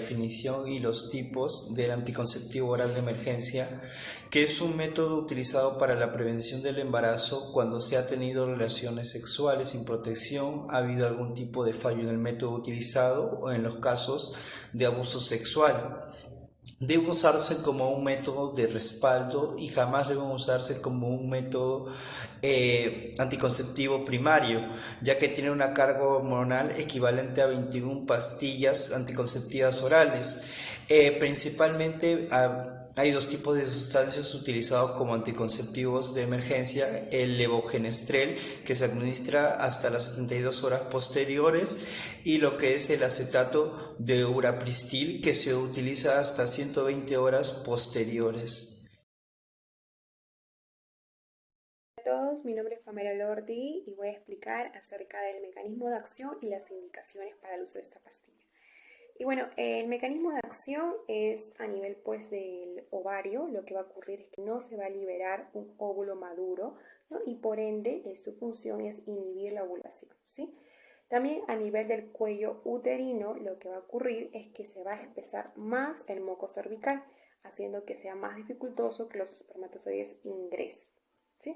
definición y los tipos del anticonceptivo oral de emergencia, que es un método utilizado para la prevención del embarazo cuando se ha tenido relaciones sexuales sin protección, ha habido algún tipo de fallo en el método utilizado o en los casos de abuso sexual. Debe usarse como un método de respaldo y jamás debe usarse como un método anticonceptivo primario, ya que tiene una carga hormonal equivalente a 21 pastillas anticonceptivas orales. Principalmente hay dos tipos de sustancias utilizados como anticonceptivos de emergencia: el levogenestrel, que se administra hasta las 72 horas posteriores, y lo que es el acetato de urapristil, que se utiliza hasta 120 horas posteriores. Hola a todos, mi nombre es Pamela Lordi y voy a explicar acerca del mecanismo de acción y las indicaciones para el uso de esta pastilla. Y bueno, el mecanismo de acción es a nivel pues del ovario. Lo que va a ocurrir es que no se va a liberar un óvulo maduro, ¿no? Y por ende su función es inhibir la ovulación, ¿sí? También a nivel del cuello uterino lo que va a ocurrir es que se va a espesar más el moco cervical, haciendo que sea más dificultoso que los espermatozoides ingresen, ¿sí?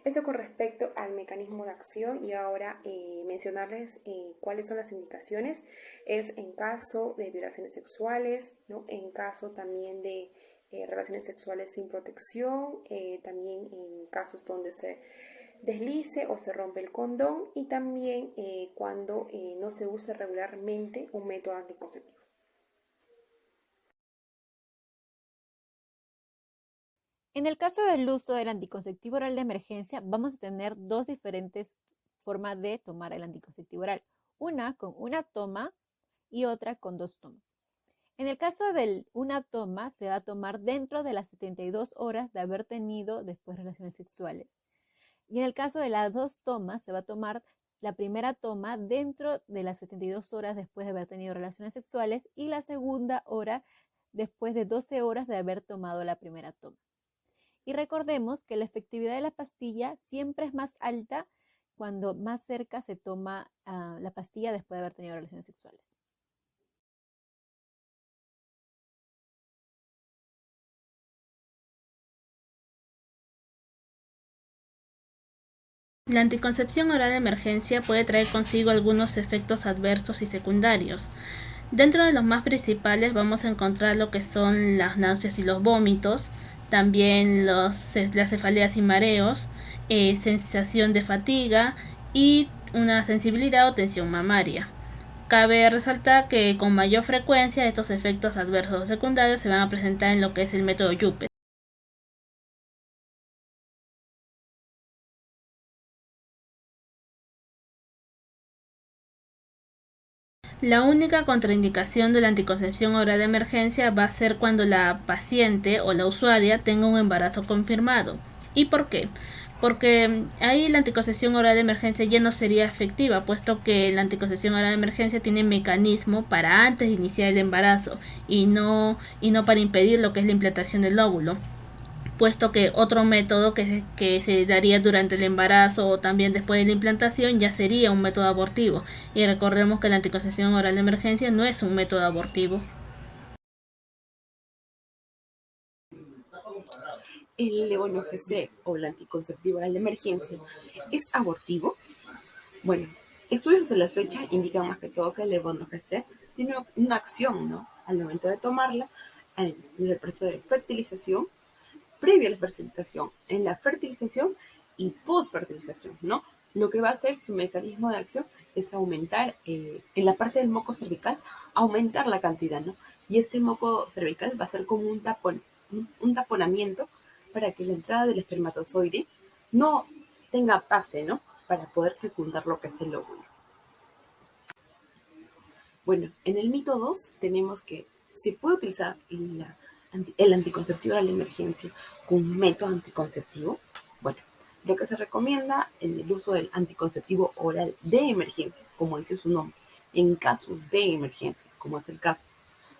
Eso con respecto al mecanismo de acción. Y ahora mencionarles cuáles son las indicaciones. Es en caso de violaciones sexuales, ¿no? En caso también de relaciones sexuales sin protección, también en casos donde se deslice o se rompe el condón, y también cuando no se use regularmente un método anticonceptivo. En el caso del uso del anticonceptivo oral de emergencia, vamos a tener dos diferentes formas de tomar el anticonceptivo oral. Una con una toma y otra con dos tomas. En el caso de una toma, se va a tomar dentro de las 72 horas de haber tenido después relaciones sexuales. Y en el caso de las dos tomas, se va a tomar la primera toma dentro de las 72 horas después de haber tenido relaciones sexuales y la segunda hora después de 12 horas de haber tomado la primera toma. Y recordemos que la efectividad de la pastilla siempre es más alta cuando más cerca se toma la pastilla después de haber tenido relaciones sexuales. La anticoncepción oral de emergencia puede traer consigo algunos efectos adversos y secundarios. Dentro de los más principales vamos a encontrar lo que son las náuseas y los vómitos, también las cefaleas y mareos, sensación de fatiga y una sensibilidad o tensión mamaria. Cabe resaltar que con mayor frecuencia estos efectos adversos o secundarios se van a presentar en lo que es el método Yuppie. La única contraindicación de la anticoncepción oral de emergencia va a ser cuando la paciente o la usuaria tenga un embarazo confirmado. ¿Y por qué? Porque ahí la anticoncepción oral de emergencia ya no sería efectiva, puesto que la anticoncepción oral de emergencia tiene mecanismo para antes de iniciar el embarazo y no para impedir lo que es la implantación del óvulo, puesto que otro método que se daría durante el embarazo o también después de la implantación ya sería un método abortivo, y recordemos que la anticoncepción oral de emergencia no es un método abortivo. ¿El levonorgestrel o el anticonceptivo oral de emergencia es abortivo? Bueno, estudios de la fecha indican más que todo que el levonorgestrel tiene una acción, ¿no?, al momento de tomarla, en el proceso de fertilización, previo a la fertilización, en la fertilización y post-fertilización, ¿no? Lo que va a hacer su mecanismo de acción es aumentar, en la parte del moco cervical, aumentar la cantidad, ¿no? Y este moco cervical va a ser como un taponamiento para que la entrada del espermatozoide no tenga pase, ¿no?, para poder fecundar lo que es el óvulo. Bueno, en el mito 2 tenemos que se puede utilizar el anticonceptivo de la emergencia con un método anticonceptivo. Bueno, lo que se recomienda en el uso del anticonceptivo oral de emergencia, como dice su nombre, en casos de emergencia, como es el caso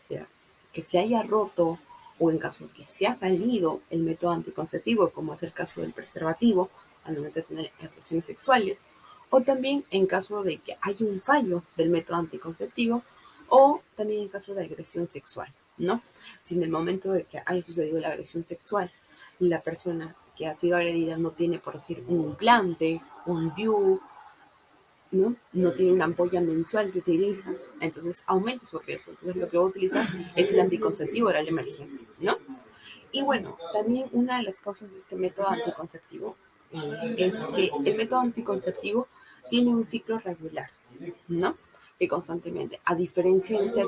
de que se haya roto o en caso de que se ha salido el método anticonceptivo, como es el caso del preservativo, al momento de tener relaciones sexuales, o también en caso de que haya un fallo del método anticonceptivo, o también en caso de agresión sexual, ¿no? Si en el momento de que haya sucedido la agresión sexual, la persona que ha sido agredida no tiene, por decir, un implante, un DIU, no tiene una ampolla mensual que utiliza, entonces aumenta su riesgo. Entonces lo que va a utilizar es el anticonceptivo oral de emergencia, ¿no? Y bueno, también una de las causas de este método anticonceptivo es que el método anticonceptivo tiene un ciclo regular, ¿no? Que constantemente, a diferencia de este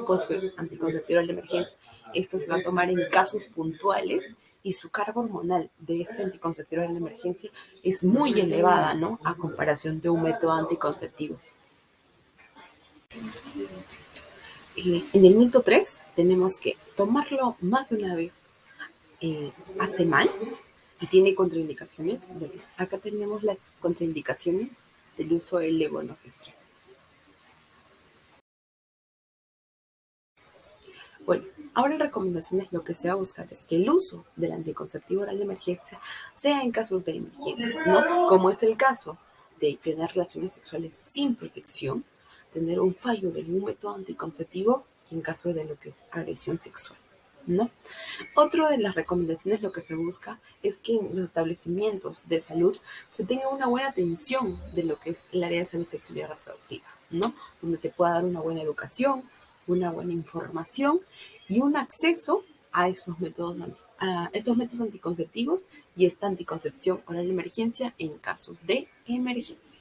anticonceptivo oral de emergencia, esto se va a tomar en casos puntuales y su carga hormonal de este anticonceptivo oral de emergencia es muy elevada, ¿no? A comparación de un método anticonceptivo. En el mito 3 tenemos que tomarlo más de una vez hace mal y tiene contraindicaciones. Acá tenemos las contraindicaciones del uso del levonorgestrel. Bueno, ahora en recomendaciones lo que se va a buscar es que el uso del anticonceptivo oral de emergencia sea en casos de emergencia, ¿no? Como es el caso de tener relaciones sexuales sin protección, tener un fallo de un método anticonceptivo y en caso de lo que es agresión sexual, ¿no? Otra de las recomendaciones lo que se busca es que en los establecimientos de salud se tenga una buena atención de lo que es el área de salud sexual y reproductiva, ¿no? Donde se pueda dar una buena educación, una buena información y un acceso a estos métodos anticonceptivos y esta anticoncepción oral de emergencia en casos de emergencia.